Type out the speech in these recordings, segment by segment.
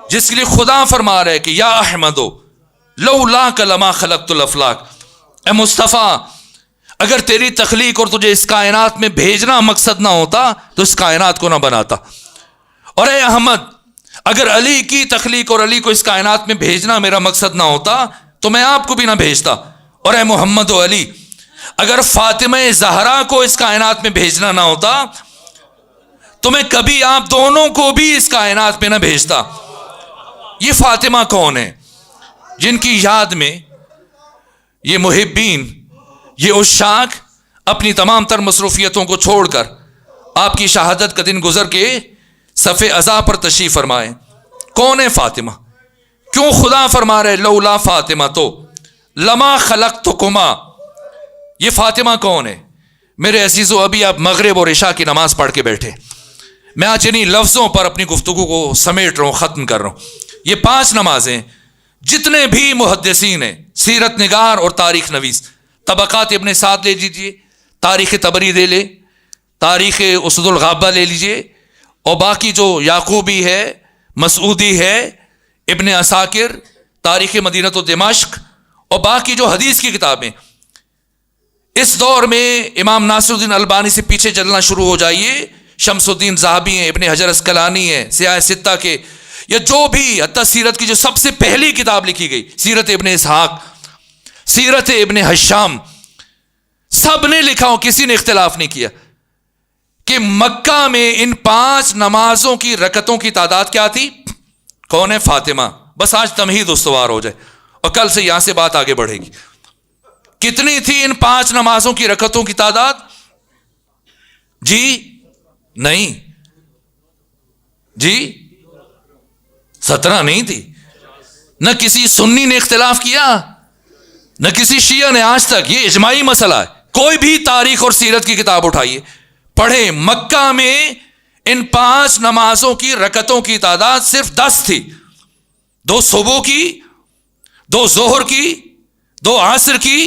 جس کے لیے خدا فرما رہا ہے کہ یا احمدو لولاک لما خلقت الافلاک، اے مصطفیٰ اگر تیری تخلیق اور تجھے اس کائنات میں بھیجنا مقصد نہ ہوتا تو اس کائنات کو نہ بناتا، اور اے احمد اگر علی کی تخلیق اور علی کو اس کائنات میں بھیجنا میرا مقصد نہ ہوتا تو میں آپ کو بھی نہ بھیجتا، اور اے محمد و علی اگر فاطمہ زہرا کو اس کائنات میں بھیجنا نہ ہوتا تو میں کبھی آپ دونوں کو بھی اس کائنات میں نہ بھیجتا۔ یہ فاطمہ کون ہے؟ جن کی یاد میں یہ محبین، یہ عشاق اپنی تمام تر مصروفیتوں کو چھوڑ کر آپ کی شہادت کا دن گزر کے صف عزا پر تشریف فرمائے۔ کون ہے فاطمہ؟ کیوں خدا فرما رہے لولا فاطمہ تو لما خلقتکما؟ یہ فاطمہ کون ہے؟ میرے عزیزو ابھی آپ مغرب اور عشاء کی نماز پڑھ کے بیٹھے، میں آج انہیں لفظوں پر اپنی گفتگو کو سمیٹ رہا ہوں، ختم کر رہا ہوں۔ یہ 5 نمازیں جتنے بھی محدثین ہیں، سیرت نگار اور تاریخ نویس، طبقات ابن سعد لے لیجیے، تاریخ طبری لے لے، تاریخ اسد الغابہ لے لیجیے، اور باقی جو یعقوبی ہے، مسعودی ہے، ابن عساکر، تاریخ مدینہ و دمشق، اور باقی جو حدیث کی کتابیں، اس دور میں امام ناصر الدین البانی سے پیچھے چلنا شروع ہو جائیے، شمس الدین ذہبی ہیں، ابن حجر اسقلانی ہیں، سیاہ ستہ کے، یا جو بھی حتی سیرت کی جو سب سے پہلی کتاب لکھی گئی، سیرت ابن اسحاق، سیرت ابن حشام، سب نے لکھا ہو، کسی نے اختلاف نہیں کیا کہ مکہ میں ان 5 نمازوں کی رکعتوں کی تعداد کیا تھی؟ کون ہے؟ فاطمہ۔ بس آج تمہید استوار ہو جائے اور کل سے یہاں سے بات آگے بڑھے گی۔ کتنی تھی ان 5 نمازوں کی رکعتوں کی تعداد؟ جی نہیں، جی 17 نہیں تھی۔ نہ کسی سنی نے اختلاف کیا، نہ کسی شیعہ نے آج تک، یہ اجماعی مسئلہ ہے۔ کوئی بھی تاریخ اور سیرت کی کتاب اٹھائیے، پڑھیں، مکہ میں ان 5 نمازوں کی رکعتوں کی تعداد صرف 10 تھی، 2 صبح کی، 2 ظہر کی، 2 عصر کی،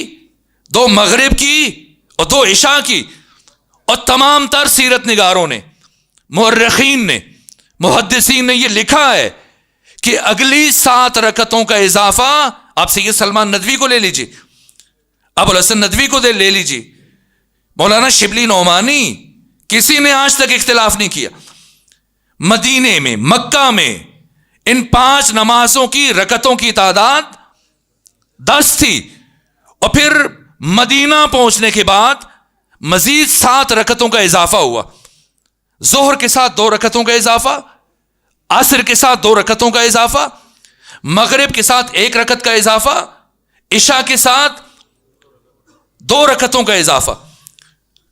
2 مغرب کی، اور 2 عشاء کی۔ اور تمام تر سیرت نگاروں نے، مورخین نے، محدثین نے یہ لکھا ہے کہ اگلی 7 رکعتوں کا اضافہ، آپ سید سلمان ندوی کو لے لیجیے، ابو الحسن ندوی کو لے لیجیے، مولانا شبلی نعمانی، کسی نے آج تک اختلاف نہیں کیا۔ مدینے میں، مکہ میں ان 5 نمازوں کی رکعتوں کی تعداد 10 تھی، اور پھر مدینہ پہنچنے کے بعد مزید 7 رکعتوں کا اضافہ ہوا، ظہر کے ساتھ 2 رکعتوں کا اضافہ، عصر کے ساتھ 2 رکعتوں کا اضافہ، مغرب کے ساتھ 1 رکعت کا اضافہ، عشاء کے ساتھ 2 رکعتوں کا اضافہ۔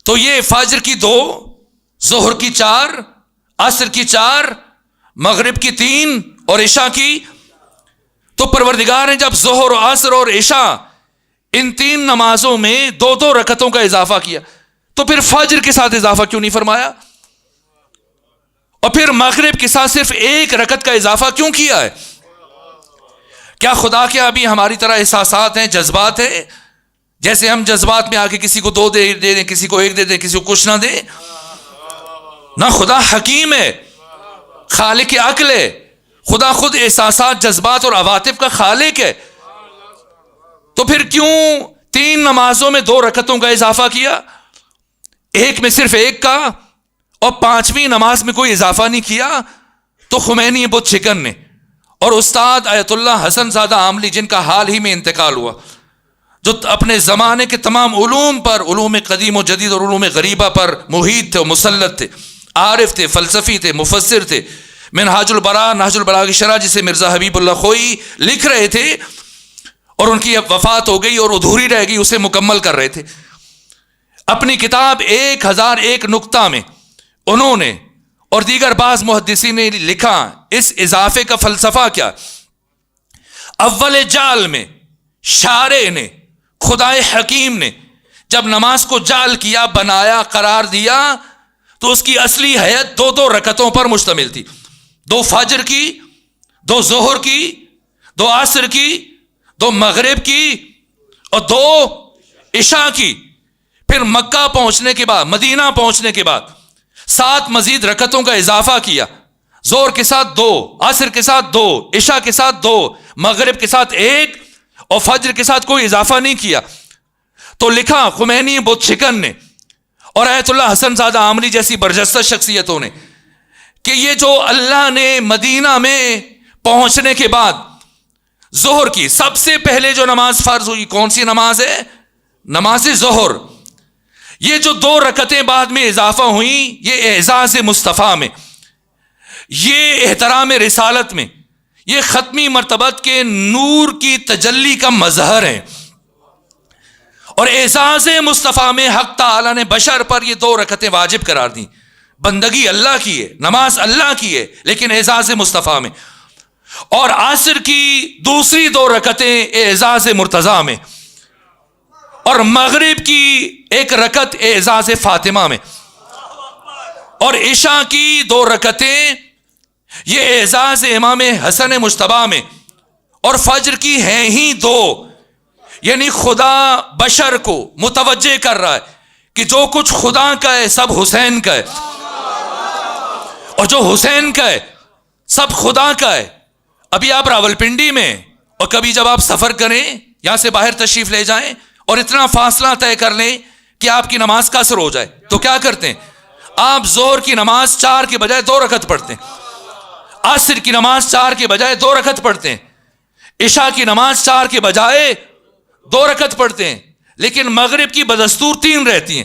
تو یہ فجر کی 2، ظہر کی 4، عصر کی 4، مغرب کی 3 اور عشاء کی۔ تو پروردگار نے جب ظہر، عصر اور عشاء ان 3 نمازوں میں 2 رکعتوں کا اضافہ کیا، تو پھر فجر کے ساتھ اضافہ کیوں نہیں فرمایا؟ اور پھر مغرب کے ساتھ صرف 1 رکعت کا اضافہ کیوں کیا ہے؟ کیا خدا کے ابھی ہماری طرح احساسات ہیں، جذبات ہیں؟ جیسے ہم جذبات میں آ کے کسی کو 2 دے دیں، کسی کو 1 دے دیں، کسی کو کچھ نہ دیں؟ نہ، خدا حکیم ہے، خالق عقل ہے، خدا خود احساسات، جذبات اور عواطف کا خالق ہے۔ تو پھر کیوں 3 نمازوں میں 2 رکعتوں کا اضافہ کیا، 1 میں صرف 1 کا، اور 5ویں نماز میں کوئی اضافہ نہیں کیا؟ تو خمینی بت شکن نے اور استاد آیت اللہ حسن زادہ عاملی، جن کا حال ہی میں انتقال ہوا، جو اپنے زمانے کے تمام علوم پر، علوم قدیم و جدید اور علوم غریبہ پر محیط تھے، مسلط تھے، عارف تھے، فلسفی تھے، مفسر تھے، منہاج البراء، نہج البلاغہ شرح جسے مرزا حبیب اللہ خوئی لکھ رہے تھے، اور ان کی اب وفات ہو گئی اور ادھوری رہ گئی، اسے مکمل کر رہے تھے۔ اپنی کتاب 1001 نکتہ میں انہوں نے اور دیگر بعض محدثین نے لکھا اس اضافے کا فلسفہ کیا۔ اول جعل میں شارع نے، خدائے حکیم نے جب نماز کو جعل کیا، بنایا، قرار دیا، تو اس کی اصلی حیت 2 رکعتوں پر مشتمل تھی، 2 فجر کی، 2 ظہر کی، 2 عصر کی، 2 مغرب کی، اور 2 عشاء کی۔ پھر مکہ پہنچنے کے بعد، مدینہ پہنچنے کے بعد 7 مزید رکعتوں کا اضافہ کیا، زور کے ساتھ 2، عصر کے ساتھ 2، عشاء کے ساتھ 2، مغرب کے ساتھ 1 اور فجر کے ساتھ کوئی اضافہ نہیں کیا. تو لکھا خمینی بت شکن نے اور آیت اللہ حسن زادہ عامری جیسی برجستہ شخصیتوں نے کہ یہ جو اللہ نے مدینہ میں پہنچنے کے بعد ظہر کی سب سے پہلے جو نماز فرض ہوئی کون سی نماز ہے؟ نماز ظہر. یہ جو 2 رکعتیں بعد میں اضافہ ہوئیں یہ اعزاز مصطفیٰ میں، یہ احترام رسالت میں، یہ ختمی مرتبت کے نور کی تجلی کا مظہر ہے. اور اعزاز مصطفیٰ میں حق تعالی نے بشر پر یہ 2 رکعتیں واجب قرار دیں. بندگی اللہ کی ہے، نماز اللہ کی ہے، لیکن اعزاز مصطفیٰ میں. اور عصر کی دوسری 2 رکعتیں اعزاز مرتضیٰ میں، اور مغرب کی 1 رکعت اعزاز فاطمہ میں، اور عشاء کی 2 رکعتیں یہ اعزاز امام حسن مجتبیٰ میں، اور فجر کی ہیں ہی 2. یعنی خدا بشر کو متوجہ کر رہا ہے کہ جو کچھ خدا کا ہے سب حسین کا ہے، اور جو حسین کا ہے سب خدا کا ہے. ابھی آپ راولپنڈی میں اور کبھی جب آپ سفر کریں یہاں سے باہر تشریف لے جائیں اور اتنا فاصلہ طے کر لیں کہ آپ کی نماز قصر ہو جائے تو کیا کرتے ہیں؟ آپ ظہر کی نماز 4 کے بجائے 2 رکعت پڑھتے ہیں، عصر کی نماز 4 کے بجائے 2 رکعت پڑھتے ہیں، عشاء کی نماز 4 کے بجائے 2 رکعت پڑھتے ہیں. لیکن مغرب کی بدستور 3 رہتی ہیں.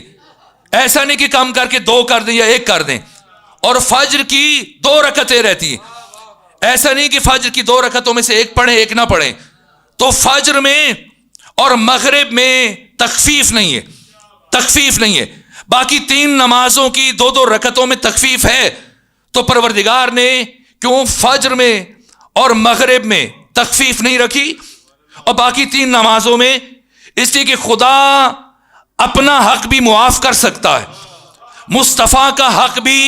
ایسا نہیں کہ کم کر کے 2 کر دیں یا 1 کر دیں. اور فجر کی 2 رکعتیں رہتی ہیں. ایسا نہیں کہ فجر کی 2 رکعتوں میں سے 1 پڑھیں 1 نہ پڑھیں. تو فجر میں اور مغرب میں تخفیف نہیں ہے، تخفیف نہیں ہے. باقی 3 نمازوں کی 2 رکعتوں میں تخفیف ہے. تو پروردگار نے کیوں فجر میں اور مغرب میں تخفیف نہیں رکھی اور باقی 3 نمازوں میں؟ اس لیے کہ خدا اپنا حق بھی معاف کر سکتا ہے، مصطفیٰ کا حق بھی